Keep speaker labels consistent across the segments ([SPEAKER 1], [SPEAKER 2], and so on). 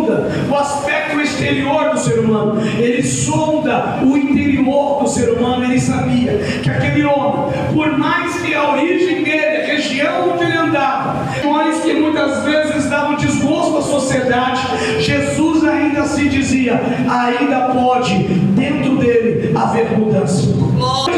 [SPEAKER 1] sonda o aspecto exterior do ser humano, ele sonda o interior do ser humano. Ele sabia que aquele homem, por mais que a origem dele, a região onde ele andava, questões que muitas vezes davam desgosto à sociedade, Jesus ainda se dizia, ainda pode dentro dele haver mudança.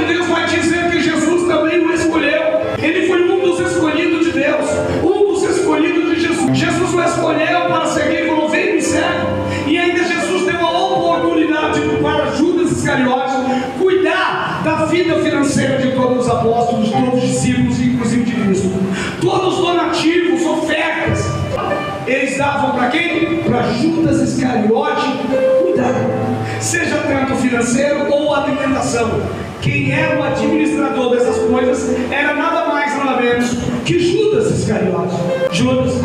[SPEAKER 1] Deus vai dizer que Jesus também o escolheu. Ele foi um dos escolhidos de Deus, um dos escolhidos de Jesus. Jesus o escolheu para seguir, falou, vem me segue. E ainda Jesus deu a oportunidade para Judas Iscariotes cuidar da vida financeira de todos os apóstolos, de todos os discípulos, inclusive de Cristo. Todos os donativos, ofertas, eles davam para quem? Para Judas Iscariote cuidar, seja tanto financeiro ou alimentação. Quem era o administrador dessas coisas era nada mais, nada menos que Judas Iscariote. Judas,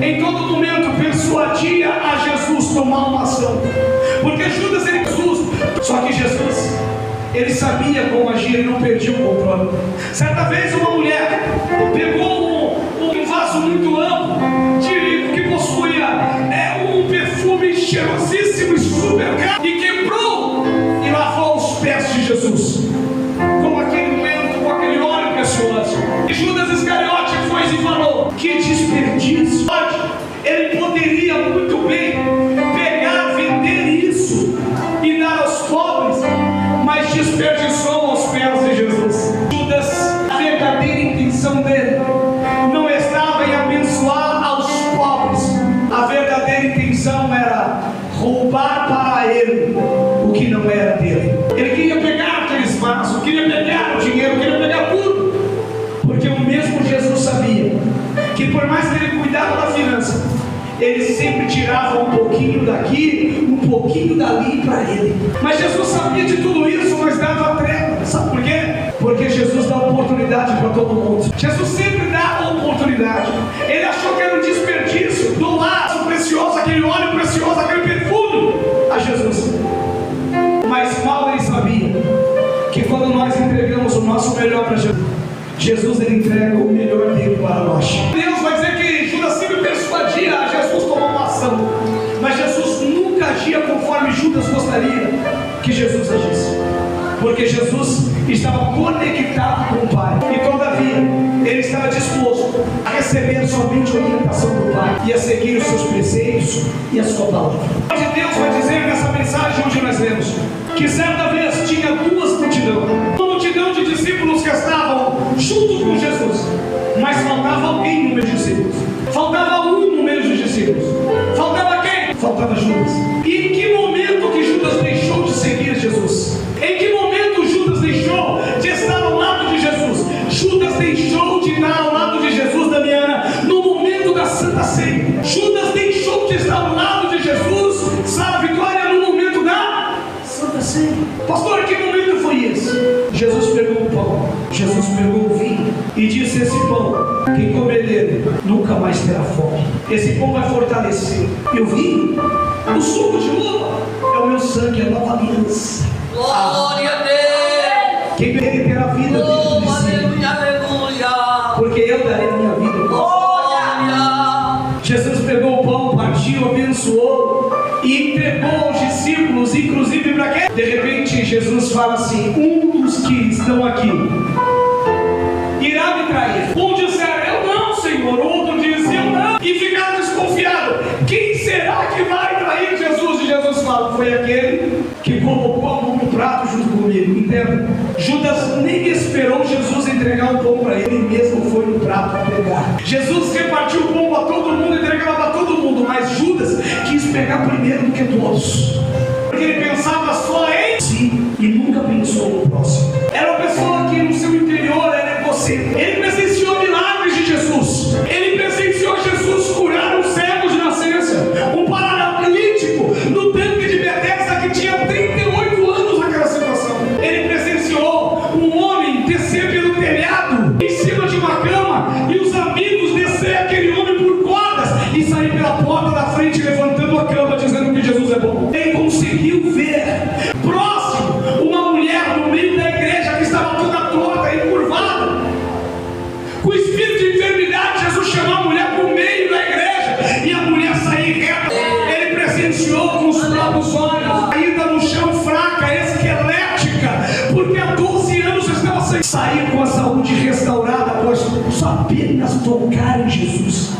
[SPEAKER 1] em todo momento, persuadia a Jesus tomar uma ação, porque Judas era Jesus. Só que Jesus, ele sabia como agir, ele não perdia o controle. Certa vez uma mulher pegou um vaso muito amplo que possuía um perfume cheirosíssimo e super caro, e quebrou e lavou os pés de Jesus com aquele momento, com aquele óleo precioso. E Judas Iscariote foi e falou, que desperdício, ele poderia muito bem pegar, vender isso e dar aos pobres, mas desperdiçou aos pés de Jesus. Judas, a verdadeira intenção dele não estava em abençoar aos pobres, a verdadeira intenção era roubar para ele o que não era dele. Ele queria pegar aquele espaço, queria pegar o dinheiro, queria pegar tudo, porque o mesmo Jesus sabia que por mais que ele cuidava da finança, ele sempre tirava um pouquinho daqui, um pouquinho dali para ele. Mas Jesus sabia de tudo isso, mas dava treva. Sabe por quê? Porque Jesus dá oportunidade para todo mundo. Jesus sempre dá oportunidade. Ele achou que era um desperdício doar o precioso, aquele óleo precioso, aquele perfume a Jesus. Mas mal ele sabia que quando nós entregamos o nosso melhor para Jesus, Jesus ele entrega o melhor dele para nós. Deus vai dizer que Judas sempre persuadia a Jesus tomar uma ação, mas Jesus nunca agia conforme Judas gostaria que Jesus agisse, porque Jesus estava conectado com o Pai, e todavia ele estava disposto a receber somente a orientação do Pai e a seguir os seus preceitos e a sua palavra. Hoje Deus vai dizer nessa mensagem onde nós lemos que certa vez tinha duas multidões, uma multidão de discípulos que estavam juntos com Jesus, mas faltava alguém no meio dos discípulos, faltava um no meio dos discípulos, faltava quem? Faltava Judas. E em que momento que Judas deixou de seguir Jesus? Em que momento Judas deixou de estar ao lado de Jesus? Judas deixou de estar ao lado de Jesus, Damiana, no momento da Santa Ceia. Judas deixou de estar ao lado de Jesus, sabe, Vitória, no momento da Santa Ceia. Pastor, que momento foi esse? Jesus pegou o pão, Jesus pegou o vinho e disse, esse pão, quem comer dele nunca mais terá fome. Esse pão vai fortalecer. E o vinho, o suco de uva, é o meu sangue, é a nova aliança.
[SPEAKER 2] Glória a Deus!
[SPEAKER 1] Quem beber terá vida dentro de si.
[SPEAKER 2] Aleluia, aleluia!
[SPEAKER 1] Porque eu darei a minha vida.
[SPEAKER 2] Glória!
[SPEAKER 1] Jesus pegou o pão, partiu, abençoou e entregou aos discípulos, inclusive para quê? De repente Jesus fala assim, um dos que estão aqui irá me trair. Um disser, eu não, Senhor. O outro diz, eu não. E ficaram desconfiados. Quem será que vai trair Jesus? E Jesus fala, foi aquele que colocou a mão no prato junto comigo. Entenda? Judas nem esperou Jesus entregar o pão para ele, mesmo foi no prato pegar. Jesus repartiu o pão para todo mundo, entregava para todo mundo, mas Judas quis pegar primeiro do que todos, porque ele pensava só em si e nunca pensou no próximo. Era uma pessoa que no seu interior era egocêntrico. Ele presenciou milagres de Jesus, ele presenciou Jesus curar um cego de nascença, um paralítico no tanque de Betesda que tinha 38 anos naquela situação. Ele presenciou um homem descer pelo telhado em cima de uma cama e os amigos descer aquele homem por cordas e sair pela porta da frente levantando a cama dizendo que Jesus é bom. Ele conseguiu sair com a saúde restaurada após apenas tocar em Jesus.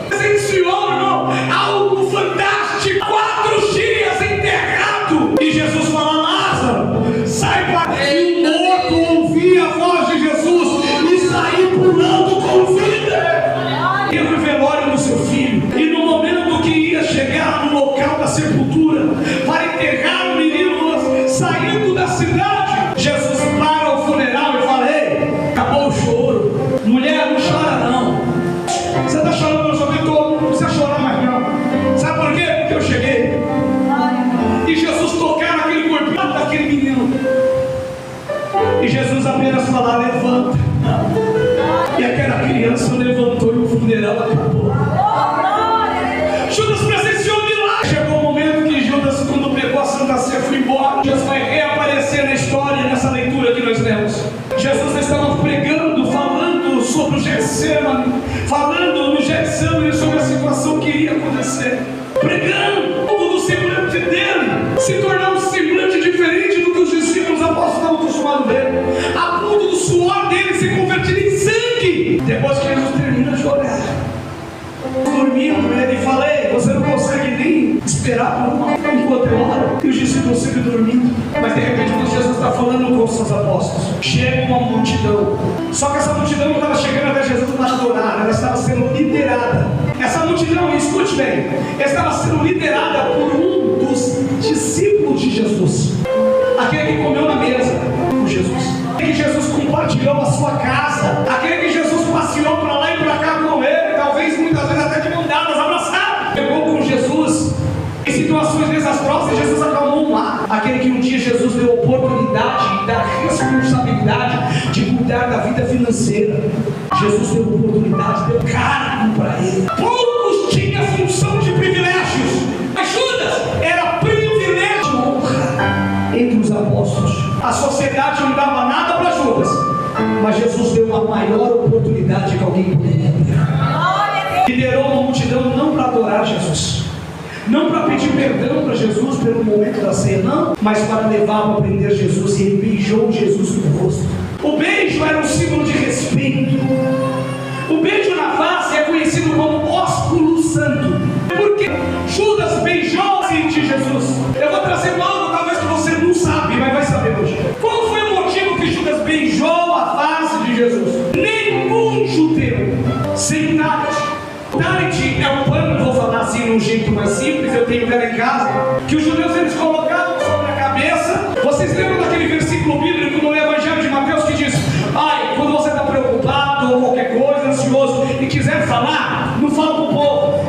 [SPEAKER 1] Presenciou, irmão, algo fantástico. 4 dias enterrado. E Jesus fala: Lázaro, sai para. E o morto ouvia a voz de Jesus e saiu pulando com vida. Teve o velório do seu filho. E no momento que ia chegar no local da sepultura para enterrar o menino, saindo da cidade, Jesus para o funeral e fala: ei, acabou o choro. Mulher, não chora não. Você está chorando, eu só não precisa chorar mais não. Sabe por quê? Porque eu cheguei. E Jesus tocar naquele corpinho daquele menino. E Jesus apenas fala: levanta. E aquela criança levantou e o funeral acabou. Judas presenciou um milagre. Chegou o momento que Judas, quando pegou a Santa Ceia, foi embora. Jesus vai reaparecer na história, nessa leitura que nós lemos. Jesus estava pregando, falando sobre o Getsemane, falando no Getsemane sobre a situação que iria acontecer. Pregando, tudo do semblante dele se tornar um semblante diferente do que os discípulos apóstolos estavam acostumados a ver, a ponto do suor dele se convertir em sangue. Depois que Jesus termina de orar, dormindo, ele fala: ei, você não consegue nem esperar por uma hora enquanto eu oro? E os discípulos sempre dormindo. Mas de repente, quando Jesus está falando com os seus apóstolos, chega uma multidão. Só que essa multidão não estava chegando até Jesus para adorar, ela estava sendo liderada. Essa multidão, escute bem, estava sendo liderada por um dos discípulos de Jesus, aquele que comeu na mesa com Jesus, aquele que Jesus compartilhou a sua casa, aquele que Jesus passeou para lá e para cá com ele, talvez muitas vezes até de mão dadas, abraçado. Pegou com Jesus em situações desastrosas. Jesus acalmou o mar. Aquele que um dia Jesus deu oportunidade e da responsabilidade de cuidar da vida financeira. Jesus deu oportunidade, deu cargo para ele. Poucos tinham função de privilégios, mas Judas era privilégio, honra entre os apóstolos. A sociedade não dava nada para Judas, mas Jesus deu uma maior oportunidade que alguém poderia ter. Liderou uma multidão não para adorar Jesus, não para pedir perdão para Jesus pelo momento da ceia, não, mas para levá-lo a prender Jesus. E ele beijou Jesus no rosto. O beijo era um símbolo de respeito. O beijo na face é conhecido como ósculo santo. Porque Judas beijou-se de Jesus. Eu vou trazer algo talvez que você não sabe, mas vai saber hoje. Qual foi o motivo que Judas beijou a face de Jesus? Nenhum judeu sem talit. Talit é um pano, vou falar assim num jeito mais simples, eu tenho dela em casa, que os judeus eles colocavam sobre a cabeça. Vocês lembram daquele versículo bíblico no Evangelho de Mateus que diz: ai, quando você está preocupado ou qualquer coisa, ansioso e quiser falar, não fala para o povo,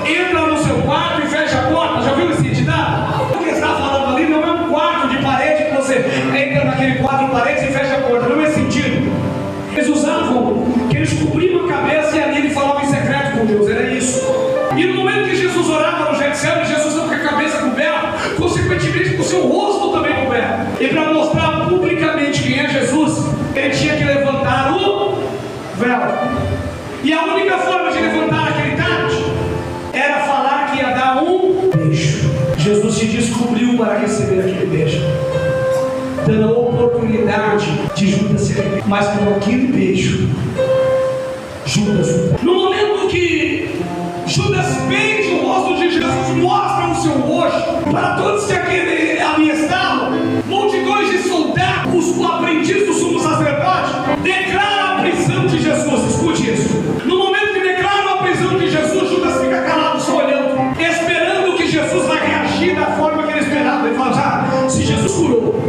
[SPEAKER 1] entra no seu quarto e fecha a porta. Já viu esse ditado? O que está falando ali não é um quarto de parede que você entra naquele quarto de parede e fecha a porta, não é sentido. Eles usavam que eles cobriam a cabeça e ali ele falava em secreto com Deus, era isso. E no momento que Jesus orava no Getsemane, Jesus estava com a cabeça coberta, consequentemente com o seu rosto também coberto. E para mostrar publicamente quem é Jesus, ele tinha que levantar o véu. E a única forma de levantar aquele talit era falar que ia dar um beijo. Jesus se descobriu para receber aquele beijo, dando a oportunidade de Judas se arrepender. Mas com aquele beijo, Judas, no momento que Judas beija o rosto de Jesus, mostra o seu rosto para todos que ali estavam, multidões de soldados, os aprendizes do sumo sacerdote, declaram a prisão de Jesus. Escute isso. No momento que declaram a prisão de Jesus, Judas fica calado, só olhando, esperando que Jesus vai reagir da forma que ele esperava. Ele fala: se Jesus curou,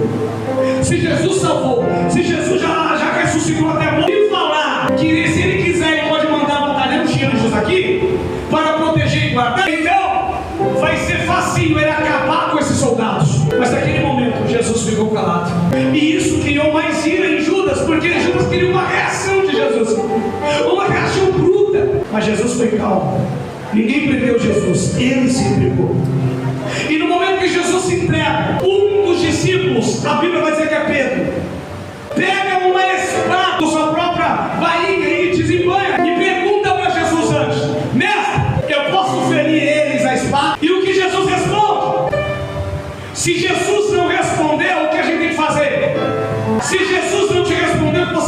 [SPEAKER 1] se Jesus salvou, se Jesus já ressuscitou até morto, e falar que se ele quiser ele pode mandar um batalhão de anjos aqui para proteger e guardar, então vai ser facinho ele acabar com esses soldados. Mas naquele momento Jesus ficou calado, e isso criou mais ira em Judas, porque Judas queria uma reação de Jesus, uma reação bruta. Mas Jesus foi calmo, ninguém prendeu Jesus, ele se entregou. E no momento que Jesus se entrega, um dos discípulos, a Bíblia vai dizer que é Pedro, pega uma espada da sua própria barriga e desembanha e pergunta para Jesus antes: mestre, eu posso ferir eles a espada? E o que Jesus responde? Se Jesus não respondeu, o que a gente tem que fazer? Se Jesus não te respondeu, você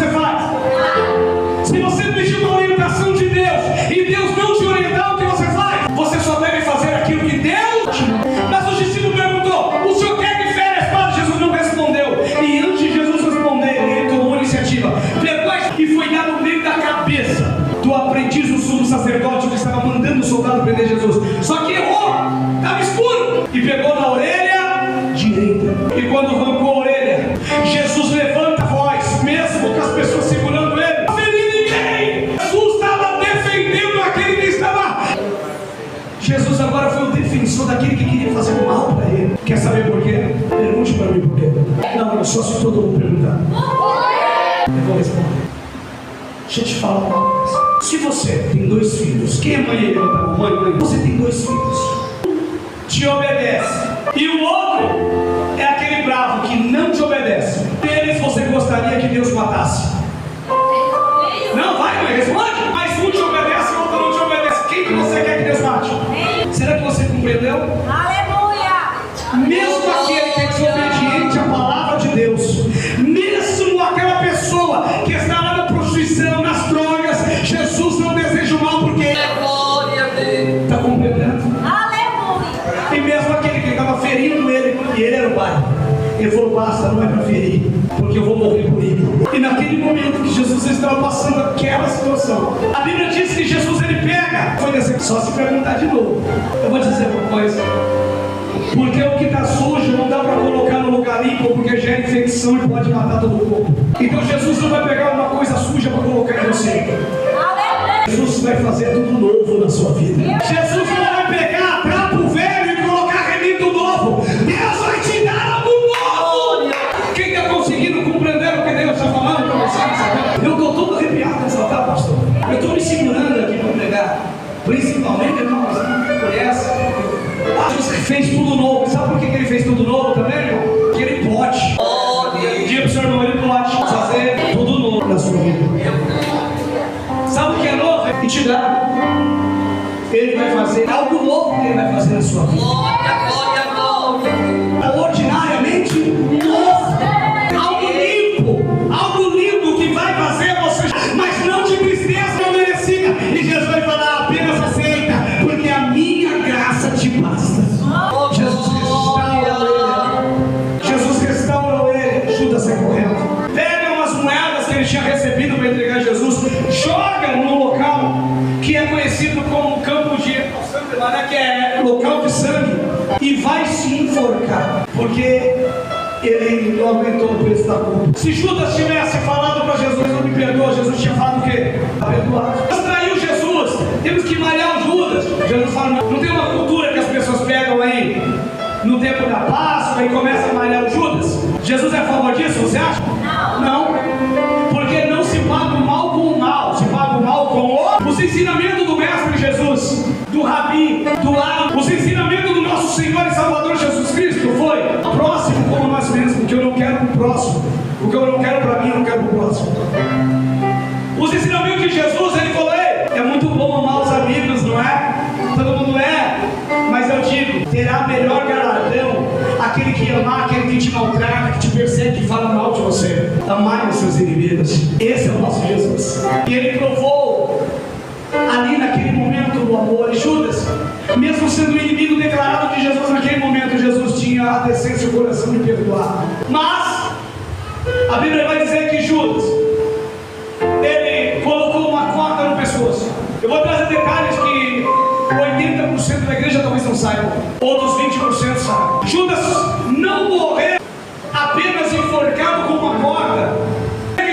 [SPEAKER 1] maior defensor daquele que queria fazer mal para ele. Quer saber por quê? Pergunte para mim por quê. Não, só se todo mundo perguntar. Eu vou responder. Deixa eu te falar uma coisa. Se você tem 2 filhos, quem é mãe aí? Mãe, você tem 2 filhos, te obedece, e o outro é aquele bravo que não te obedece. Deles você gostaria que Deus matasse? Não, vai, mãe, responde. Mas um te obedece e o outro não te obedece. Quem que você quer que Deus mate? Será que você compreendeu?
[SPEAKER 3] Aleluia!
[SPEAKER 1] Mesmo aquele que é desobediente à palavra de Deus, mesmo aquela pessoa que está lá na prostituição, nas drogas, Jesus não deseja o mal porque
[SPEAKER 2] Glória a Deus.
[SPEAKER 1] está compreendendo?
[SPEAKER 3] Aleluia!
[SPEAKER 1] E mesmo aquele que estava ferindo ele, e ele era o pai, ele falou: basta, não é para ferir, porque eu vou morrer por ele. E naquele momento que Jesus estava passando aquela situação, a Bíblia diz que Jesus ele pega, foi dizer, só se perguntar de novo. Eu vou dizer uma coisa: porque o que está sujo não dá para colocar no lugar limpo, porque gera infecção e pode matar todo o corpo. Então Jesus não vai pegar uma coisa suja para colocar em você.
[SPEAKER 3] Aleluia!
[SPEAKER 1] Jesus vai fazer tudo novo na sua vida. Jesus não vai pegar trapo velho e colocar remendo novo. Deus vai te dar algo novo. Quem está conseguindo compreender o que Deus está falando para você? Eu estou todo arrepiado nessa tarde, pastor. Eu estou me segurando aqui para pregar. Principalmente, irmão, você conhece. Jesus fez tudo novo. Sabe por que ele fez tudo novo também, irmão? Porque ele pode. Diga para o seu irmão, ele pode fazer tudo novo na sua vida. Sabe o que é novo? E te dá. Ele vai fazer algo novo que ele vai fazer na sua vida. Ordinariamente novo. Algo limpo. Algo lindo que vai fazer você, mas não de tristeza não merecida. E Jesus vai falar: apenas aceita, porque a minha graça te basta. Jesus restaura ele. Jesus restaura ele. Judas sai correndo. Pega umas moedas que ele tinha recebido para entregar a Jesus, joga no local que é conhecido como campo de que é local de sangue, e vai se enforcar, porque ele não aguentou o preço da culpa. Se Judas tivesse falado para Jesus: não me perdoa, Jesus tinha falado o quê? Perdoado. Mas traiu Jesus, temos que malhar o Judas. Jesus fala: não tem uma cultura que as pessoas pegam aí no tempo da Páscoa e começam a malhar o Judas? Jesus é a favor disso, você acha? Não. Porque não se paga o mal com o mal, se paga o mal com o... Os ensinamentos do Mestre Jesus, do Rabi, do Lado, os ensinamentos do nosso Senhor e Salvador Jesus Cristo foi: próximo como nós mesmos, porque eu não quero para o próximo, o que eu não quero para mim, eu não quero para o próximo. Os ensinamentos de Jesus, ele falou: é muito bom amar os amigos, não é? Todo mundo é, mas eu digo, terá melhor galardão aquele que amar, aquele que te maltrata, que te persegue, que fala mal de você. Amai os seus inimigos. Esse é o nosso Jesus. E ele provou ali naquele momento o amor. E Judas, mesmo sendo inimigo declarado de Jesus naquele momento, Jesus tinha a decência e o coração de perdoar. Mas a Bíblia vai dizer que Judas, ele colocou uma corda no pescoço. Eu vou trazer detalhes que 80% da igreja talvez não saibam, outros 20% saibam. Judas não morreu apenas enforcado com uma corda.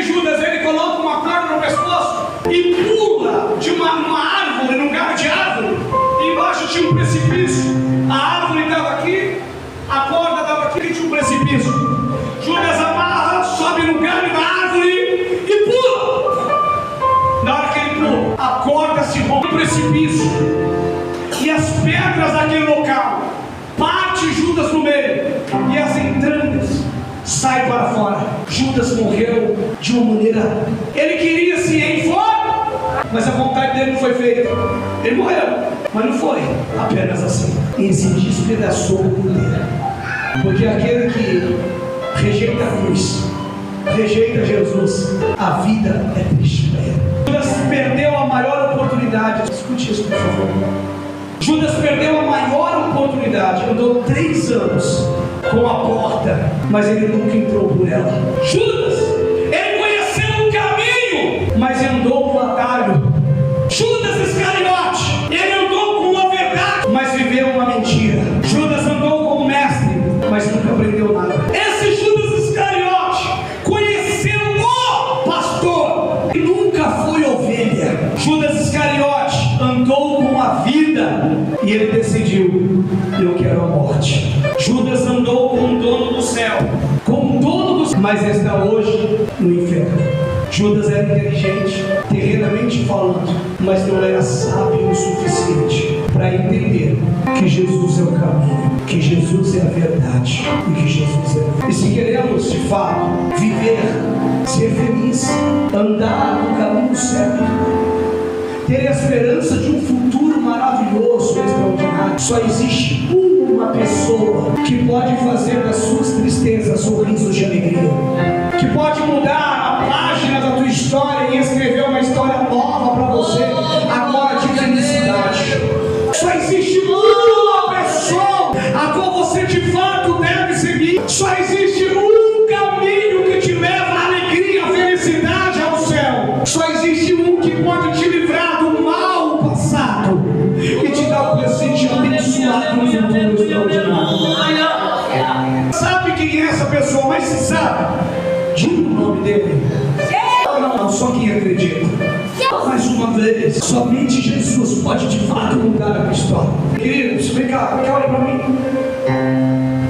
[SPEAKER 1] Judas, ele coloca uma corda no pescoço e pula de uma árvore, num galho de árvore. Embaixo tinha um precipício. A árvore estava aqui, a corda estava aqui e tinha um precipício. Judas amarra, sobe no galho da árvore e pula. Na hora que ele pula, a corda se rompe no precipício e as pedras daquele local parte Judas no meio e as entranhas saem para fora. Judas morreu de uma maneira, ele queria se ir fora, mas a vontade dele não foi feita. Ele morreu, mas não foi apenas assim. Ele se despedaçou inteiro, porque aquele que rejeita a cruz, rejeita Jesus, a vida é triste para ele. Judas perdeu a maior oportunidade. Escute isso, por favor. Judas perdeu a maior oportunidade. Andou 3 anos com a porta, mas ele nunca entrou por ela. Judas, ele conheceu o caminho, mas andou no atalho. Judas Iscariote, ele andou com a verdade, mas viveu uma mentira. Judas andou com o mestre, mas nunca aprendeu nada. Esse Judas Iscariote conheceu o pastor e nunca foi ovelha. Judas Iscariote andou com a vida e ele decidiu: no inferno. Judas era inteligente, terrenamente falando, mas não era sábio o suficiente para entender que Jesus é o caminho, que Jesus é a verdade e que Jesus é. E se queremos de fato viver, ser feliz, andar no caminho certo, ter a esperança de um futuro maravilhoso, extraordinário, só existe uma pessoa que pode fazer das suas tristezas sorrisos de alegria, que pode mudar a página da tua história e escrever uma história nova para você agora de felicidade. Só existe uma pessoa a qual você de fato deve seguir. Só existe um caminho que te leva à alegria, à felicidade, ao céu. Só existe um que pode te livrar do mal passado e te dar o presente abençoado no futuro extraordinário. Sabe quem é essa pessoa? Mas se sabe, diga o nome dele. Não, só quem acredita. Mais uma vez, somente Jesus pode de fato mudar a tua história. Queridos, vem cá, olha para mim.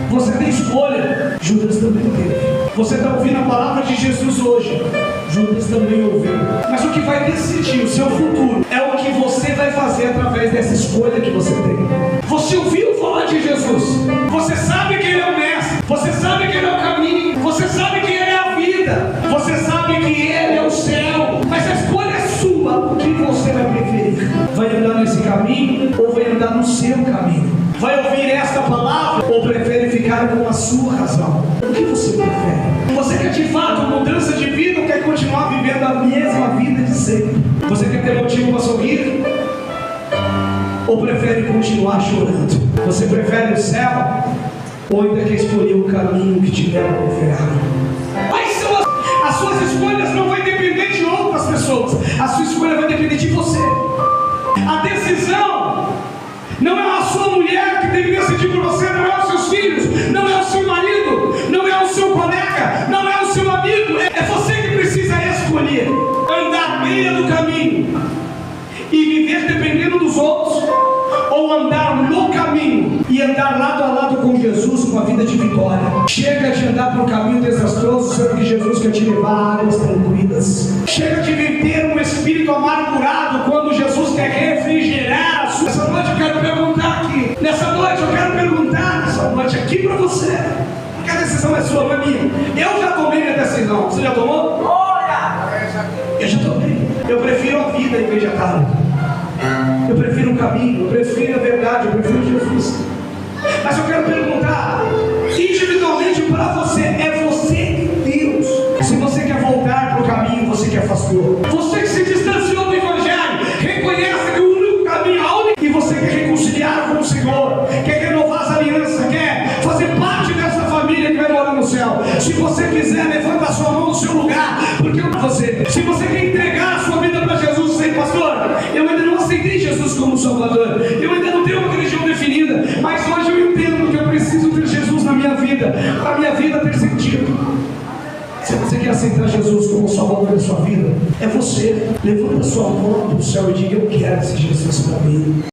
[SPEAKER 1] Você tem escolha, Judas também teve. Você está ouvindo a palavra de Jesus hoje, Judas também ouviu. Mas o que vai decidir o seu futuro é o que você vai fazer através dessa escolha que você tem. Você ouviu falar de Jesus, você sabe que Ele é o mestre, você sabe que Ele é o caminho, você sabe que Ele é a vida, você sabe que Ele é o céu, mas a escolha é sua. O que você vai preferir? Vai andar nesse caminho ou vai andar no seu caminho? Vai ouvir esta palavra ou prefere ficar com a sua razão? O que você prefere? Você quer de fato mudança de vida ou quer continuar vivendo a mesma vida de sempre? Você quer ter motivo para sorrir? Ou prefere continuar chorando? Você prefere o céu ou ainda quer escolher o caminho que te leva ao inferno? Quais são as suas escolhas? Não vai depender de outras pessoas. A sua escolha vai depender de você. A decisão não é a sua mulher que tem que decidir por você, não é os seus filhos, não é o seu marido, não é o seu colega, não é o seu amigo. É você que precisa escolher andar à beira do caminho e viver dependendo dos outros, ou andar no caminho e andar lado a lado com Jesus, com a vida de vitória. Chega de andar por um caminho desastroso, sendo que Jesus quer te levar a águas tranquilas. Chega de viver um espírito amargurado quando Jesus quer refrigerar a sua. Nessa noite eu quero perguntar aqui, nessa noite aqui para você, porque a decisão é sua, não é minha. Eu já tomei minha decisão. Você já tomou? Olha! Eu já tomei. Eu prefiro a vida em vez de a carne. Eu prefiro o caminho, eu prefiro a verdade, eu prefiro Jesus. Mas eu quero perguntar individualmente para você: é você e Deus. Se você quer voltar para o caminho, você que afastou, você que se distanciou do Evangelho, reconhece que o único caminho é a única, e você quer reconciliar com o Senhor, quer renovar as alianças, quer fazer parte dessa família que vai morar no céu. Se você quiser, levanta a sua mão no seu lugar, porque se você quer entregar a sua vida para Jesus, sei, pastor, eu ainda não aceitei Jesus como Salvador, eu ainda não tenho uma religião definida, mas hoje eu entendo que eu preciso ter Jesus na minha vida, para a minha vida ter sentido. Se você quer aceitar Jesus como Salvador da sua vida, é você. Levanta a sua mão para o céu e diga: eu quero esse Jesus para mim.